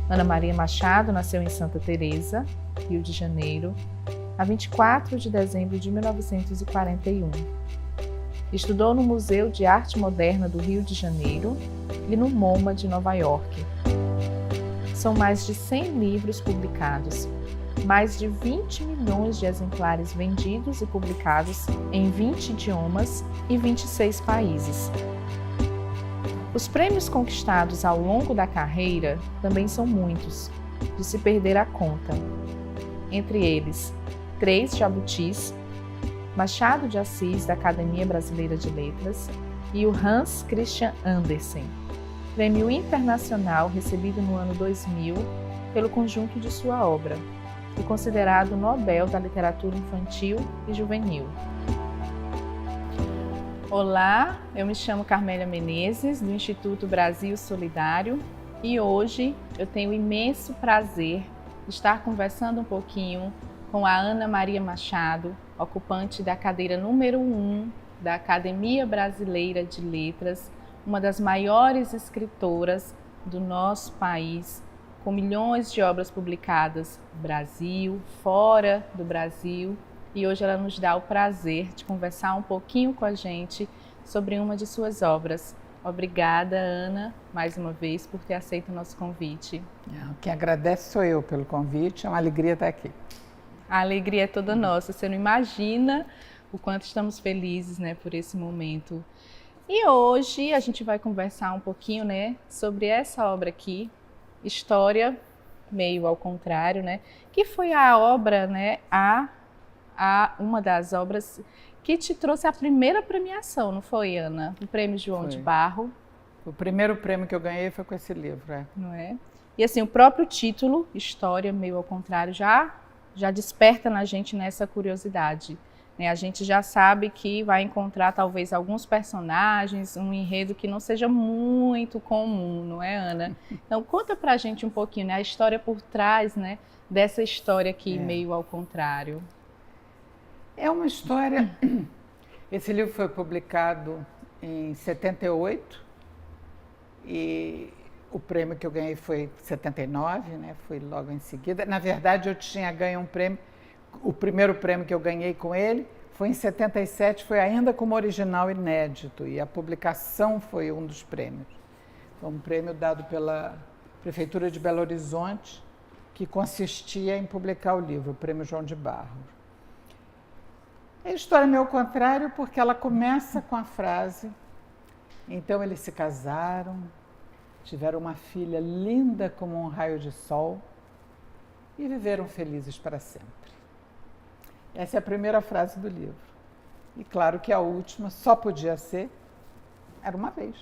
Ana Maria Machado nasceu em Santa Teresa, Rio de Janeiro, a 24 de dezembro de 1941. Estudou no Museu de Arte Moderna do Rio de Janeiro e no MoMA de Nova York. São mais de 100 livros publicados, mais de 20 milhões de exemplares vendidos e publicados em 20 idiomas e 26 países. Os prêmios conquistados ao longo da carreira também são muitos, de se perder a conta. Entre eles, 3 jabutis, Machado de Assis da Academia Brasileira de Letras e o Hans Christian Andersen, prêmio internacional recebido no ano 2000 pelo conjunto de sua obra, e considerado Nobel da Literatura Infantil e Juvenil. Olá, eu me chamo Carmélia Menezes, do Instituto Brasil Solidário, e hoje eu tenho o imenso prazer de estar conversando um pouquinho com a Ana Maria Machado, ocupante da cadeira número 1 da Academia Brasileira de Letras, uma das maiores escritoras do nosso país, com milhões de obras publicadas no Brasil, fora do Brasil, e hoje ela nos dá o prazer de conversar um pouquinho com a gente sobre uma de suas obras. Obrigada, Ana, mais uma vez, por ter aceito o nosso convite. Quem agradece sou eu pelo convite, é uma alegria estar aqui. A alegria é toda nossa, você não imagina o quanto estamos felizes, né, por esse momento. E hoje a gente vai conversar um pouquinho, né, sobre essa obra aqui, História Meio ao Contrário, né, que foi a obra, né, uma das obras que te trouxe a primeira premiação, não foi, Ana? O Prêmio João de Barro. O primeiro prêmio que eu ganhei foi com esse livro, Não é? E assim, o próprio título, História Meio ao Contrário, já desperta na gente nessa curiosidade. Né? A gente já sabe que vai encontrar talvez alguns personagens, um enredo que não seja muito comum, não é, Ana? Então conta pra gente um pouquinho, né, a história por trás, né, dessa história aqui, Meio ao Contrário. É uma história... Esse livro foi publicado em 78 e o prêmio que eu ganhei foi 79, né? Foi logo em seguida. Na verdade, eu tinha ganho um prêmio, o primeiro prêmio que eu ganhei com ele foi em 77, foi ainda como original inédito, e a publicação foi um dos prêmios. Foi um prêmio dado pela Prefeitura de Belo Horizonte, que consistia em publicar o livro, o Prêmio João de Barro. É a história meio ao contrário, porque ela começa com a frase: então eles se casaram, tiveram uma filha linda como um raio de sol e viveram felizes para sempre. Essa é a primeira frase do livro. E claro que a última só podia ser: era uma vez.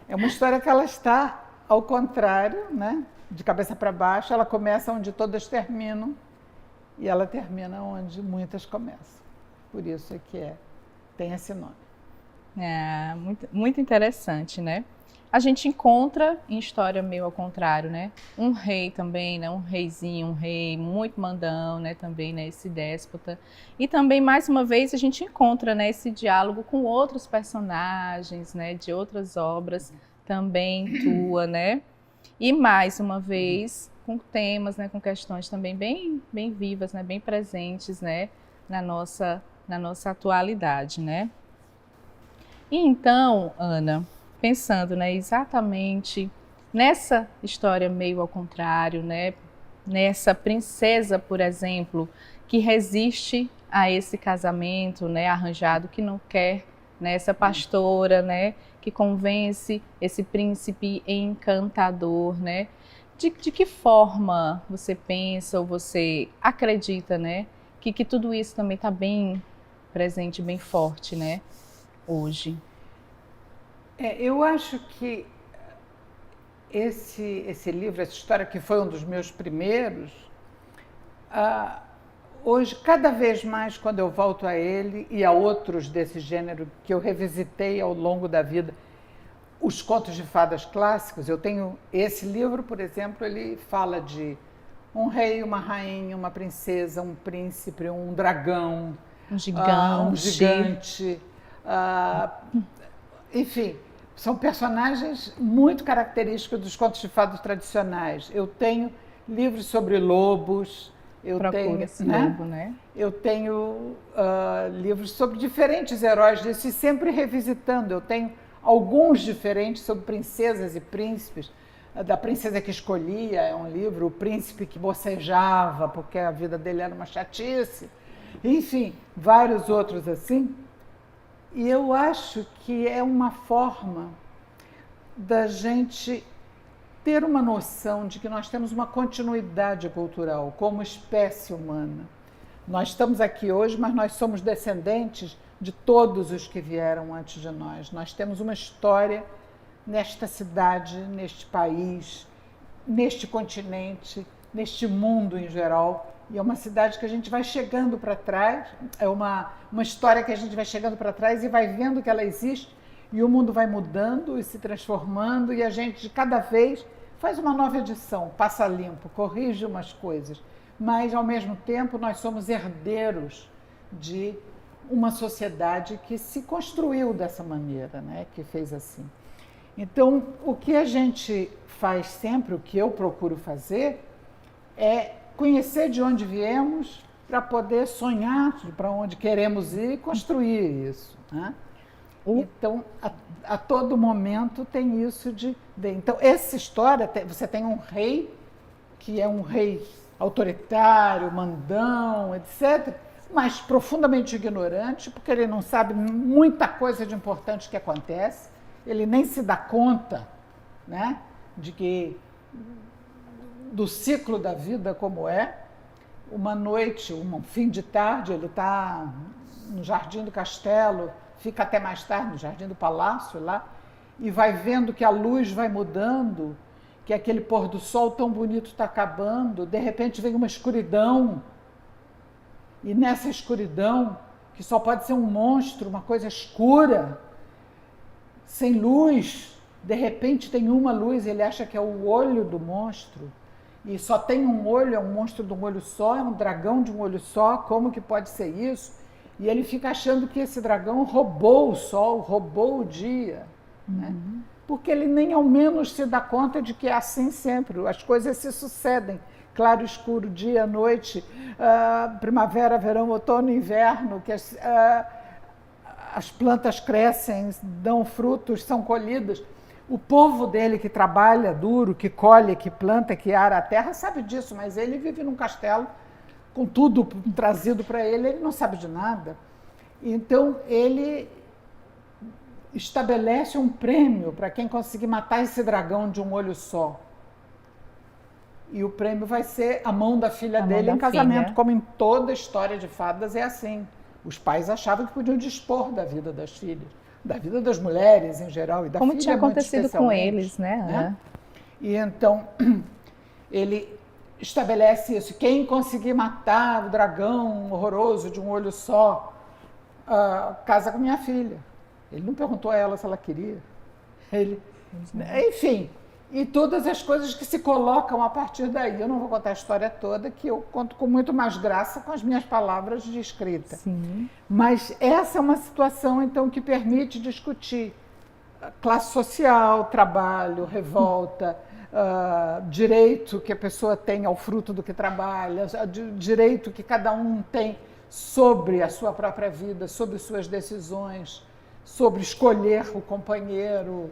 É uma história que ela está ao contrário, né? De cabeça para baixo. Ela começa onde todas terminam e ela termina onde muitas começam. Por isso é que tem esse nome. É, muito interessante, né? A gente encontra em História Meio ao Contrário, né, um rei também, né, um reizinho, um rei muito mandão, né, também, né, esse déspota. E também, mais uma vez, a gente encontra, né, esse diálogo com outros personagens, né, de outras obras, também tua, né? E mais uma vez, com temas, né, com questões também bem vivas, né, bem presentes, né, na nossa atualidade, né? E então, Ana, pensando, né, exatamente nessa história meio ao contrário, né, nessa princesa, por exemplo, que resiste a esse casamento, né, arranjado, que não quer, né, essa pastora, né, que convence esse príncipe encantador, né? De que forma você pensa ou você acredita, né, que tudo isso também está bem presente, bem forte, né, hoje? Eu acho que esse livro, essa história, que foi um dos meus primeiros, hoje, cada vez mais, quando eu volto a ele e a outros desse gênero que eu revisitei ao longo da vida, os contos de fadas clássicos, eu tenho esse livro, por exemplo, ele fala de um rei, uma rainha, uma princesa, um príncipe, um dragão, um gigante, enfim, São personagens muito característicos dos contos de fadas tradicionais. Eu tenho livros sobre lobos, eu tenho livros sobre diferentes heróis desses, sempre revisitando. Eu tenho alguns diferentes sobre princesas e príncipes. Da Princesa que Escolhia é um livro, O Príncipe que Bocejava, porque a vida dele era uma chatice. Enfim, vários outros assim. E eu acho que é uma forma da gente ter uma noção de que nós temos uma continuidade cultural como espécie humana. Nós estamos aqui hoje, mas nós somos descendentes de todos os que vieram antes de nós. Nós temos uma história nesta cidade, neste país, neste continente, neste mundo em geral. E é uma cidade que a gente vai chegando para trás, é uma história que a gente vai chegando para trás e vai vendo que ela existe, e o mundo vai mudando e se transformando, e a gente, de cada vez, faz uma nova edição, passa limpo, corrige umas coisas. Mas, ao mesmo tempo, nós somos herdeiros de uma sociedade que se construiu dessa maneira, né? Que fez assim. Então, o que a gente faz sempre, o que eu procuro fazer, é conhecer de onde viemos para poder sonhar para onde queremos ir e construir isso, né? Então, a todo momento tem isso de... Então, essa história, você tem um rei, que é um rei autoritário, mandão, etc., mas profundamente ignorante, porque ele não sabe muita coisa de importante que acontece, ele nem se dá conta, né, do ciclo da vida como é. Uma noite, um fim de tarde, ele está no jardim do castelo, fica até mais tarde no jardim do palácio lá, e vai vendo que a luz vai mudando, que aquele pôr do sol tão bonito está acabando, de repente vem uma escuridão, e nessa escuridão, que só pode ser um monstro, uma coisa escura, sem luz, de repente tem uma luz, ele acha que é o olho do monstro, e só tem um olho, é um monstro de um olho só, é um dragão de um olho só, como que pode ser isso? E ele fica achando que esse dragão roubou o sol, roubou o dia, né? Porque ele nem ao menos se dá conta de que é assim sempre, as coisas se sucedem, claro, escuro, dia, noite, primavera, verão, outono, inverno, que as plantas crescem, dão frutos, são colhidas. O povo dele que trabalha duro, que colhe, que planta, que ara a terra, sabe disso, mas ele vive num castelo com tudo trazido para ele, ele não sabe de nada. Então, ele estabelece um prêmio para quem conseguir matar esse dragão de um olho só. E o prêmio vai ser a mão da filha dele em casamento, como em toda história de fadas é assim. Os pais achavam que podiam dispor da vida das filhas, da vida das mulheres em geral e da filha. Como tinha acontecido com eles, né? E então ele estabelece isso. Quem conseguir matar o dragão horroroso de um olho só, casa com minha filha. Ele não perguntou a ela se ela queria. Enfim, e todas as coisas que se colocam a partir daí. Eu não vou contar a história toda, que eu conto com muito mais graça com as minhas palavras de escrita. Sim. Mas essa é uma situação, então, que permite discutir classe social, trabalho, revolta, direito que a pessoa tem ao fruto do que trabalha, direito que cada um tem sobre a sua própria vida, sobre suas decisões, sobre escolher o companheiro,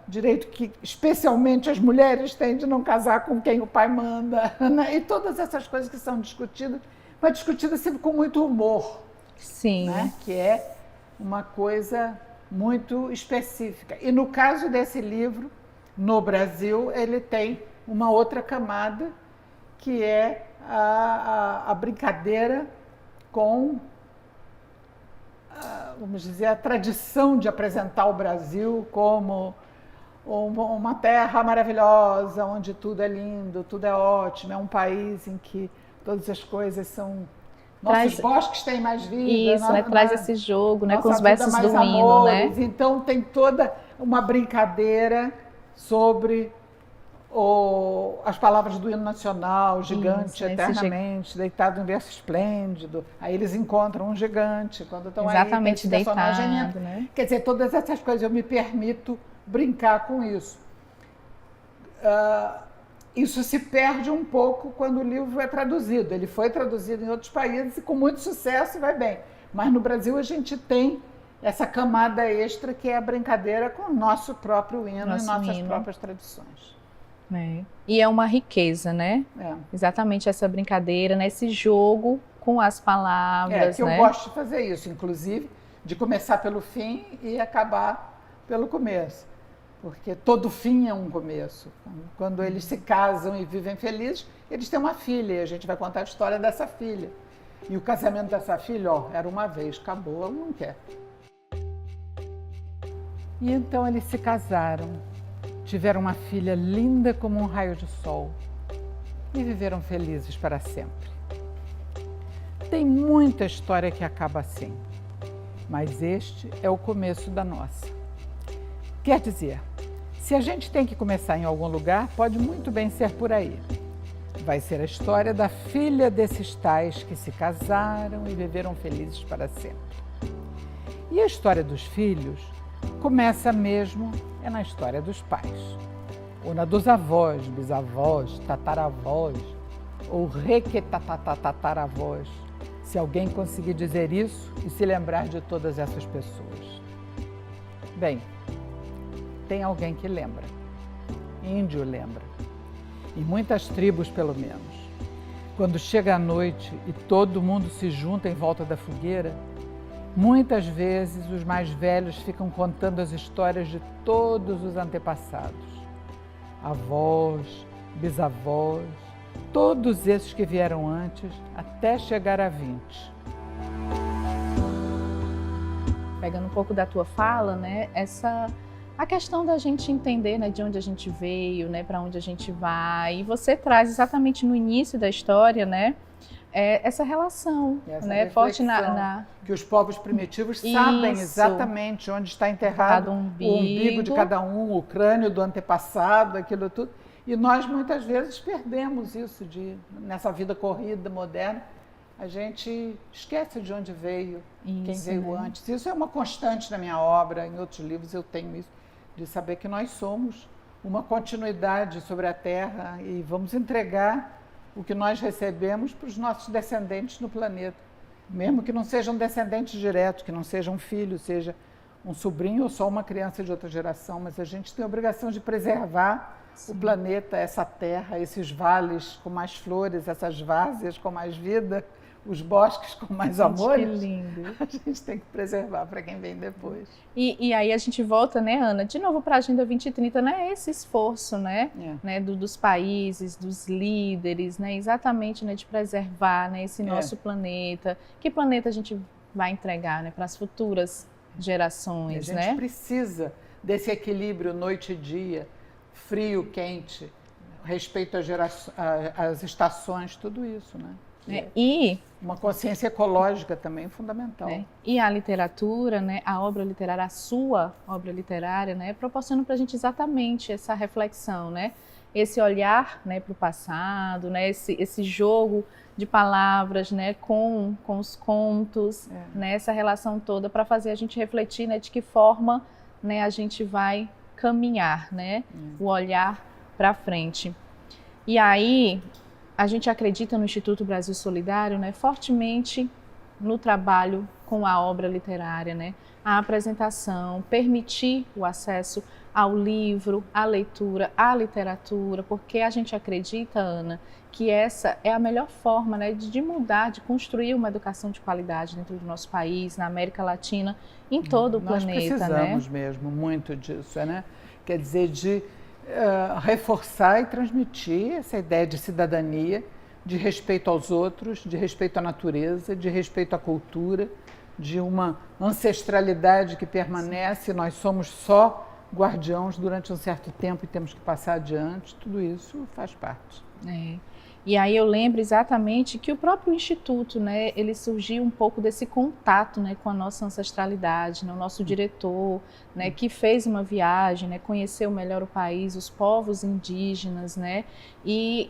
direito que especialmente as mulheres têm de não casar com quem o pai manda, né? E todas essas coisas que são discutidas, mas discutidas sempre com muito humor. Sim. Né? Que é uma coisa muito específica. E no caso desse livro, no Brasil, ele tem uma outra camada, que é a brincadeira com, vamos dizer, a tradição de apresentar o Brasil como uma terra maravilhosa, onde tudo é lindo, tudo é ótimo, é um país em que todas as coisas são... Nossos bosques têm mais vida. Isso, né? Traz esse jogo, né? Com os versos do hino, né? Então tem toda uma brincadeira sobre as palavras do hino nacional, gigante, Isso, eternamente, deitado em verso esplêndido. Aí eles encontram um gigante quando estão aí. Exatamente, deitado, né? Quer dizer, todas essas coisas eu me permito brincar com isso. Isso se perde um pouco quando o livro é traduzido. Ele foi traduzido em outros países e com muito sucesso e vai bem. Mas no Brasil a gente tem essa camada extra que é a brincadeira com o nosso próprio hino e nossas próprias tradições. E é uma riqueza, né? Exatamente essa brincadeira, né? Esse jogo com as palavras. Que eu gosto de fazer isso, inclusive, de começar pelo fim e acabar pelo começo. Porque todo fim é um começo. Quando eles se casam e vivem felizes, eles têm uma filha e a gente vai contar a história dessa filha. E o casamento dessa filha, era uma vez, acabou, ela não quer. E então eles se casaram, tiveram uma filha linda como um raio de sol e viveram felizes para sempre. Tem muita história que acaba assim, mas este é o começo da nossa. Quer dizer, se a gente tem que começar em algum lugar, pode muito bem ser por aí. Vai ser a história da filha desses tais que se casaram e viveram felizes para sempre. E a história dos filhos começa mesmo na história dos pais. Ou na dos avós, bisavós, tataravós, ou requetatataravós, se alguém conseguir dizer isso e se lembrar de todas essas pessoas. Bem, tem alguém que lembra. Índio lembra. Em muitas tribos, pelo menos. Quando chega a noite e todo mundo se junta em volta da fogueira, muitas vezes os mais velhos ficam contando as histórias de todos os antepassados. Avós, bisavós, todos esses que vieram antes, até chegar a 20. Pegando um pouco da tua fala, né, a questão da gente entender, né, de onde a gente veio, né, para onde a gente vai. E você traz exatamente no início da história, né, essa relação, né, forte que os povos primitivos sabem exatamente onde está enterrado o umbigo de cada um, o crânio do antepassado, aquilo tudo. E nós muitas vezes perdemos isso nessa vida corrida moderna. A gente esquece de onde veio, quem veio antes. Isso é uma constante na minha obra, em outros livros eu tenho isso, de saber que nós somos uma continuidade sobre a Terra e vamos entregar o que nós recebemos para os nossos descendentes no planeta. Mesmo que não sejam descendentes diretos, que não sejam um filho, seja um sobrinho ou só uma criança de outra geração, mas a gente tem a obrigação de preservar o planeta, essa terra, esses vales com mais flores, essas várzeas com mais vida, os bosques com mais amor. Que lindo. A gente tem que preservar para quem vem depois. E aí a gente volta, né, Ana, de novo para a Agenda 2030, né, esse esforço, né, dos países, dos líderes, né, exatamente, né, de preservar, né, esse nosso planeta. Que planeta a gente vai entregar, né, para as futuras gerações, né? A gente precisa desse equilíbrio noite e dia, frio, quente, respeito às estações, tudo isso, né? E uma consciência ecológica também fundamental. E a literatura, né, a obra literária, a sua obra literária, né, proporciona para a gente exatamente essa reflexão, né, esse olhar, né, para o passado, né, esse jogo de palavras, né, com os contos, né, essa relação toda para fazer a gente refletir, né, de que forma, né, a gente vai caminhar, né, o olhar para frente. E aí a gente acredita no Instituto Brasil Solidário, né, fortemente no trabalho com a obra literária, né, a apresentação, permitir o acesso ao livro, à leitura, à literatura, porque a gente acredita, Ana, que essa é a melhor forma, né, de mudar, de construir uma educação de qualidade dentro do nosso país, na América Latina, em todo o planeta. Nós precisamos mesmo muito disso, né? Quer dizer, de reforçar e transmitir essa ideia de cidadania, de respeito aos outros, de respeito à natureza, de respeito à cultura, de uma ancestralidade que permanece. Nós somos só guardiãos durante um certo tempo e temos que passar adiante, tudo isso faz parte. E aí eu lembro exatamente que o próprio Instituto, né, ele surgiu um pouco desse contato, né, com a nossa ancestralidade, né, o nosso diretor, né, que fez uma viagem, né, conheceu melhor o país, os povos indígenas, né, e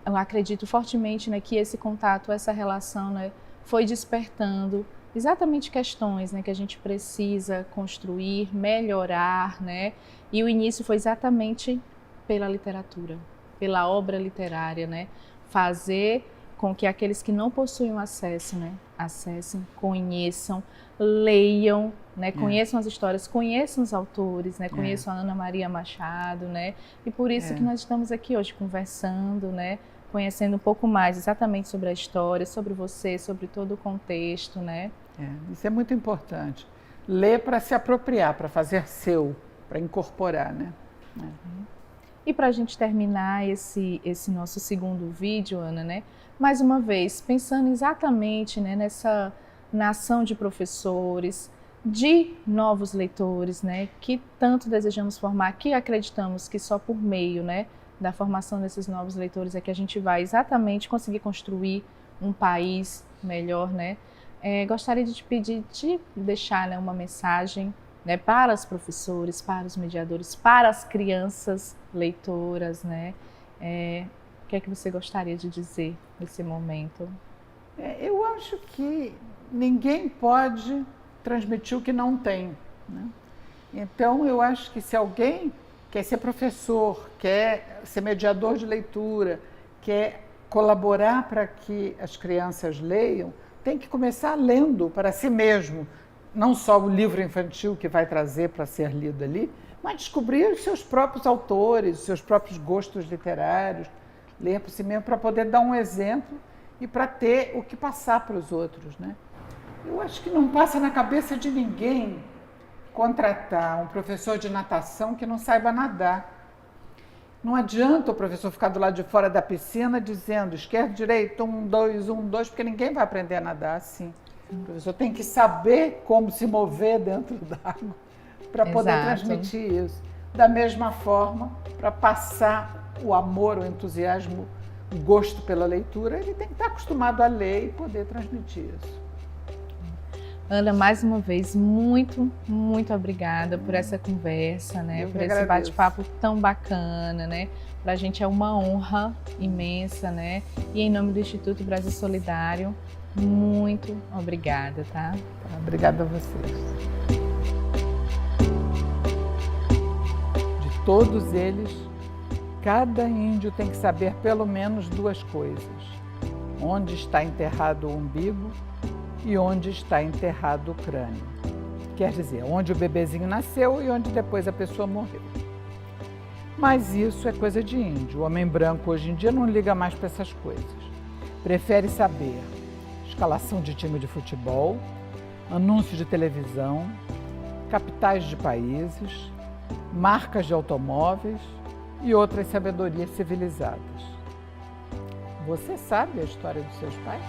eu acredito fortemente, né, que esse contato, essa relação, né, foi despertando exatamente questões, né, que a gente precisa construir, melhorar, né, e o início foi exatamente pela literatura, pela obra literária, né, fazer com que aqueles que não possuem acesso, né, acessem, conheçam, leiam, né, conheçam as histórias, conheçam os autores, né, conheçam a Ana Maria Machado, né, e por isso que nós estamos aqui hoje conversando, né, conhecendo um pouco mais exatamente sobre a história, sobre você, sobre todo o contexto, né. Isso é muito importante. Ler para se apropriar, para fazer seu, para incorporar, né. E para a gente terminar esse nosso segundo vídeo, Ana, né, mais uma vez, pensando exatamente, né, na ação de professores, de novos leitores, né, que tanto desejamos formar, que acreditamos que só por meio, né, da formação desses novos leitores é que a gente vai exatamente conseguir construir um país melhor, né. Gostaria de te pedir, de deixar, né, uma mensagem, né, para os professores, para os mediadores, para as crianças leitoras, né? O que é que você gostaria de dizer nesse momento? Eu acho que ninguém pode transmitir o que não tem, né? Então, eu acho que se alguém quer ser professor, quer ser mediador de leitura, quer colaborar para que as crianças leiam, tem que começar lendo para si mesmo. Não só o livro infantil que vai trazer para ser lido ali, mas descobrir os seus próprios autores, os seus próprios gostos literários, ler por si mesmo para poder dar um exemplo e para ter o que passar para os outros, né? Eu acho que não passa na cabeça de ninguém contratar um professor de natação que não saiba nadar. Não adianta o professor ficar do lado de fora da piscina dizendo esquerda, direita, 1, 2, 1, 2, porque ninguém vai aprender a nadar assim. O professor tem que saber como se mover dentro d'água para poder transmitir isso. Da mesma forma, para passar o amor, o entusiasmo, o gosto pela leitura, ele tem que estar acostumado a ler e poder transmitir isso. Ana, mais uma vez, muito, muito obrigada por essa conversa, né? Por esse bate-papo tão bacana, né? Para a gente é uma honra imensa, né? E em nome do Instituto Brasil Solidário, muito obrigada, tá? Obrigada a vocês. De todos eles, cada índio tem que saber pelo menos 2 coisas: onde está enterrado o umbigo e onde está enterrado o crânio. Quer dizer, onde o bebezinho nasceu e onde depois a pessoa morreu. Mas isso é coisa de índio. O homem branco hoje em dia não liga mais para essas coisas. Prefere saber escalação de time de futebol, anúncios de televisão, capitais de países, marcas de automóveis e outras sabedorias civilizadas. Você sabe a história dos seus pais?